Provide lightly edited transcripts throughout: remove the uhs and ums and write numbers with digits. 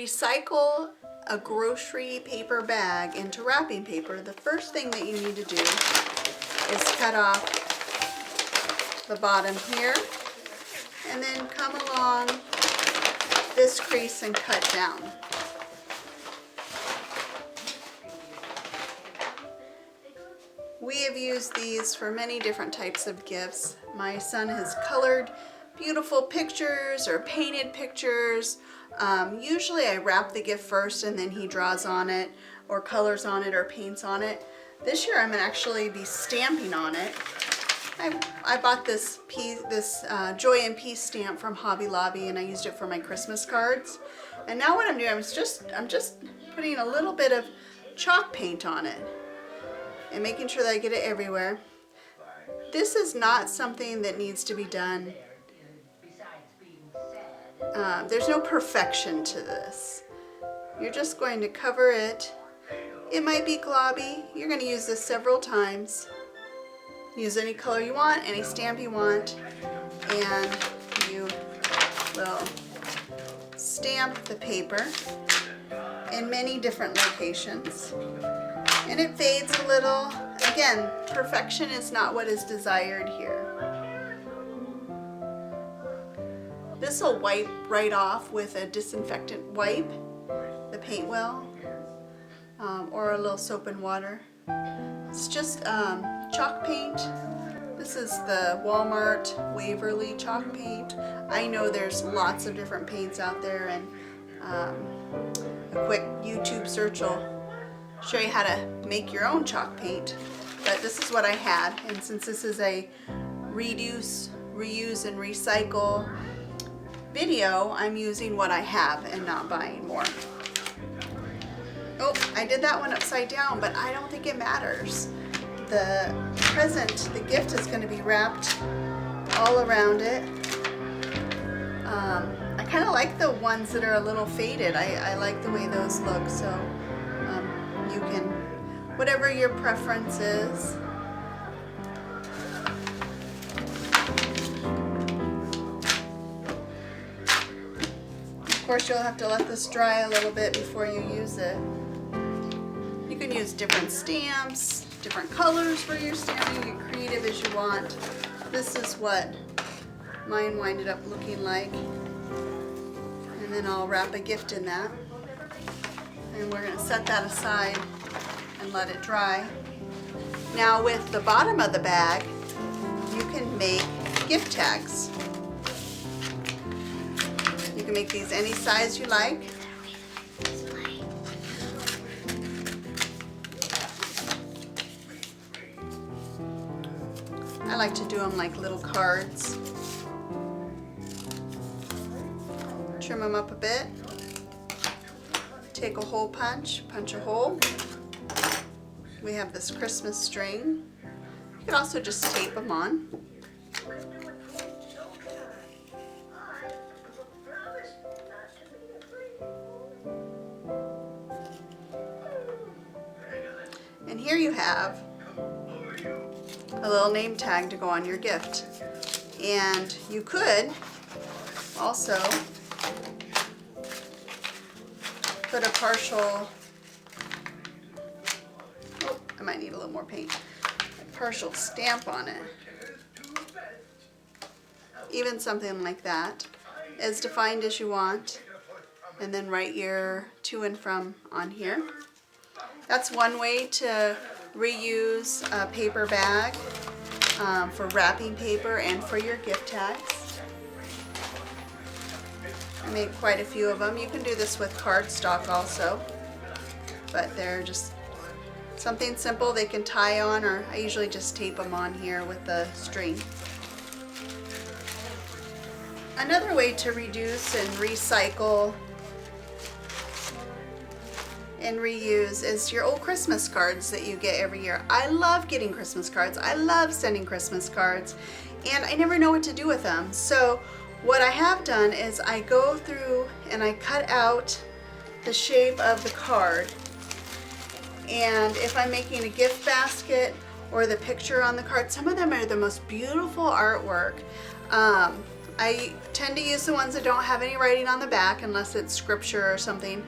recycle a grocery paper bag into wrapping paper, the first thing that you need to do is cut off the bottom here and then come along this crease and cut down. We have used these for many different types of gifts. My son has colored beautiful pictures or painted pictures. Usually I wrap the gift first and then he draws on it or colors on it or paints on it. This year I'm going to actually be stamping on it. I bought this Joy and Peace stamp from Hobby Lobby and I used it for my Christmas cards. And now what I'm doing is I'm just putting a little bit of chalk paint on it and making sure that I get it everywhere. This is not something that needs to be done. There's no perfection to this. You're just going to cover it. It might be globby. You're going to use this several times. Use any color you want, any stamp you want, and you will stamp the paper in many different locations. And it fades a little. Again, perfection is not what is desired here. This will wipe right off with a disinfectant wipe, the paint will, or a little soap and water. It's just chalk paint. This is the Walmart Waverly chalk paint. I know there's lots of different paints out there, and a quick YouTube search will show you how to make your own chalk paint. But this is what I had, and since this is a reduce, reuse, and recycle video, I'm using what I have and not buying more. Oh, I did that one upside down, but I don't think it matters. The present, the gift is going to be wrapped all around it. I kind of like the ones that are a little faded. I like the way those look, so you can, whatever your preference is. Of course, you'll have to let this dry a little bit before you use it. You can use different stamps, different colors for your stamping, get creative as you want. This is what mine winded up looking like. And then I'll wrap a gift in that. And we're going to set that aside and let it dry. Now with the bottom of the bag, you can make gift tags. You can make these any size you like. I like to do them like little cards. Trim them up a bit. Take a hole punch a hole. We have this Christmas string. You can also just tape them on. And here you have a little name tag to go on your gift. And you could also put a partial, oh, I might need a little more paint, a partial stamp on it. Even something like that, as defined as you want. And then write your to and from on here. That's one way to reuse a paper bag for wrapping paper and for your gift tags. I made quite a few of them. You can do this with cardstock also, but they're just something simple they can tie on, or I usually just tape them on here with the string. Another way to reduce and recycle and reuse is your old Christmas cards that you get every year. I love getting Christmas cards. I love sending Christmas cards, and I never know what to do with them. So what I have done is I go through and I cut out the shape of the card, and if I'm making a gift basket or the picture on the card, some of them are the most beautiful artwork. I tend to use the ones that don't have any writing on the back unless it's scripture or something,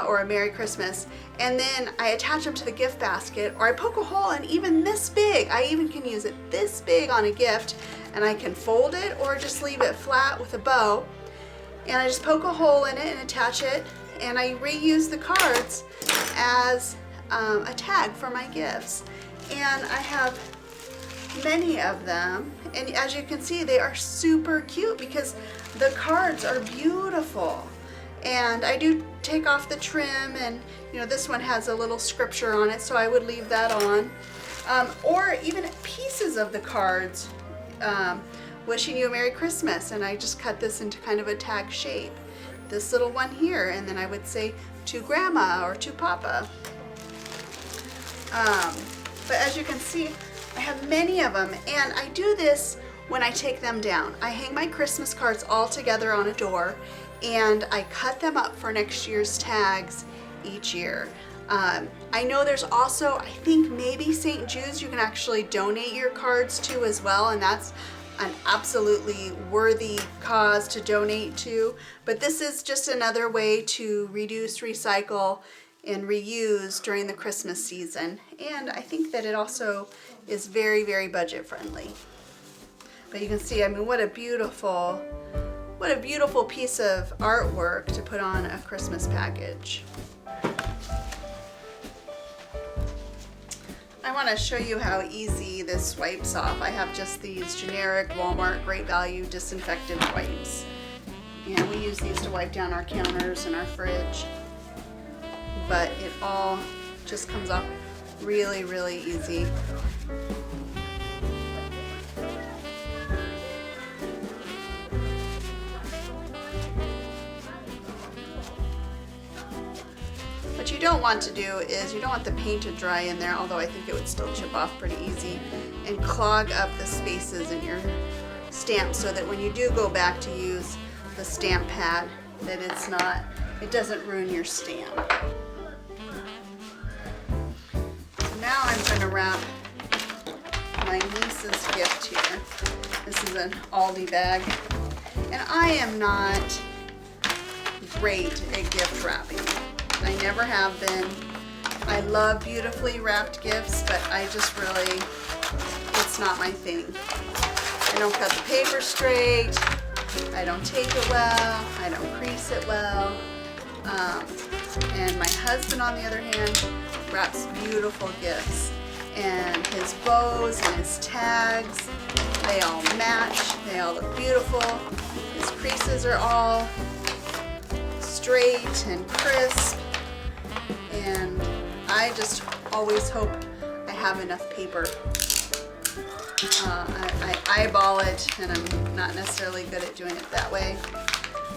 or a Merry Christmas. And then I attach them to the gift basket, or I poke a hole in even this big. I even can use it this big on a gift, and I can fold it or just leave it flat with a bow. And I just poke a hole in it and attach it, and I reuse the cards as a tag for my gifts. And I have many of them, and as you can see, they are super cute because the cards are beautiful. And I do take off the trim, and you know, this one has a little scripture on it, so I would leave that on. Or even pieces of the cards, wishing you a Merry Christmas, and I just cut this into kind of a tag shape. This little one here, and then I would say to Grandma or to Papa. But as you can see, I have many of them, and I do this when I take them down. I hang my Christmas cards all together on a door, and I cut them up for next year's tags each year. I know there's also, I think maybe St. Jude's you can actually donate your cards to as well, and that's an absolutely worthy cause to donate to. But this is just another way to reduce, recycle, and reuse during the Christmas season. And I think that it also is very, very budget friendly. But you can see, I mean, what a beautiful piece of artwork to put on a Christmas package. I want to show you how easy this wipes off. I have just these generic Walmart Great Value disinfectant wipes. And we use these to wipe down our counters and our fridge. But it all just comes off really, really easy. What you don't want to do is you don't want the paint to dry in there, although I think it would still chip off pretty easy, and clog up the spaces in your stamp so that when you do go back to use the stamp pad, that it doesn't ruin your stamp. So now I'm going to wrap my niece's gift here. This is an Aldi bag, and I am not great at gift wrapping. I never have been. I love beautifully wrapped gifts, but I just really, it's not my thing. I don't cut the paper straight, I don't tape it well, I don't crease it well. And my husband, on the other hand, wraps beautiful gifts. And his bows and his tags, they all match, they all look beautiful. His creases are all straight and crisp. And I just always hope I have enough paper. I eyeball it, and I'm not necessarily good at doing it that way.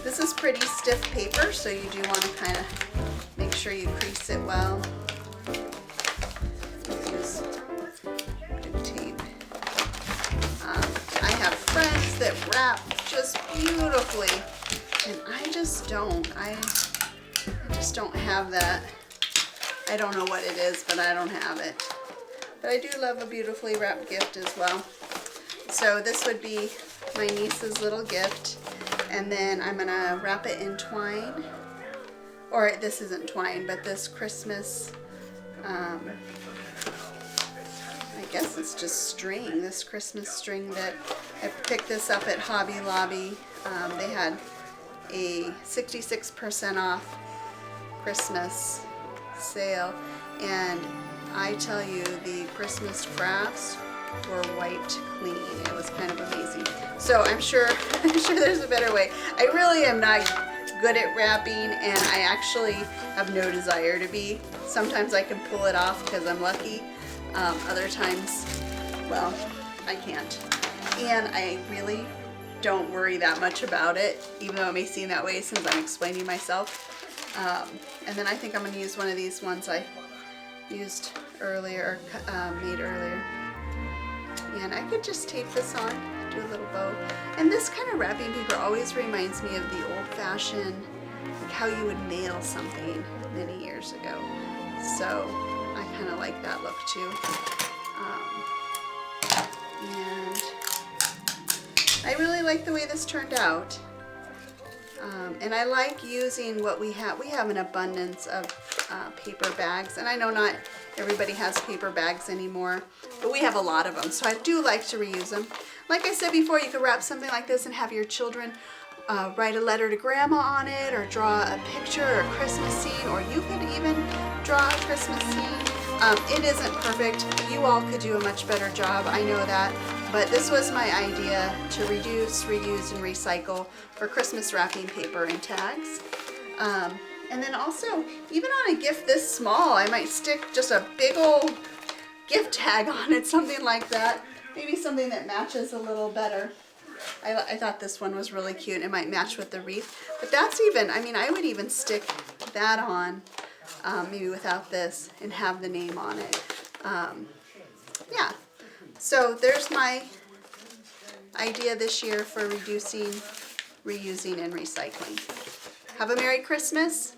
This is pretty stiff paper, so you do want to kind of make sure you crease it well. Use good tape. I have friends that wrap just beautifully, and I just don't. I just don't have that. I don't know what it is, but I don't have it. But I do love a beautifully wrapped gift as well. So this would be my niece's little gift. And then I'm gonna wrap it in twine. Or this isn't twine, but this Christmas, I guess it's just string, this Christmas string that I picked this up at Hobby Lobby. They had a 66% off Christmas sale, and I tell you, the Christmas crafts were wiped clean. It was kind of amazing. So I'm sure there's a better way. I really am not good at wrapping, and I actually have no desire to be. Sometimes I can pull it off because I'm lucky. Other times, well, I can't. And I really don't worry that much about it, even though it may seem that way since I'm explaining myself. And then I think I'm going to use one of these ones I used earlier, made earlier. And I could just tape this on, do a little bow. And this kind of wrapping paper always reminds me of the old-fashioned, like how you would mail something many years ago. So I kind of like that look too. And I really like the way this turned out. And I like using what we have. We have an abundance of paper bags, and I know not everybody has paper bags anymore, but we have a lot of them, so I do like to reuse them. Like I said before, you could wrap something like this and have your children write a letter to grandma on it, or draw a picture or a Christmas scene, or you could even draw a Christmas scene. It isn't perfect. You all could do a much better job, I know that, but this was my idea to reduce, reuse, and recycle for Christmas wrapping paper and tags. And then also, even on a gift this small, I might stick just a big old gift tag on it, something like that. Maybe something that matches a little better. I thought this one was really cute. It might match with the wreath. But that's even, I mean, I would even stick that on, maybe without this, and have the name on it. Yeah. So there's my idea this year for reducing, reusing, and recycling. Have a Merry Christmas.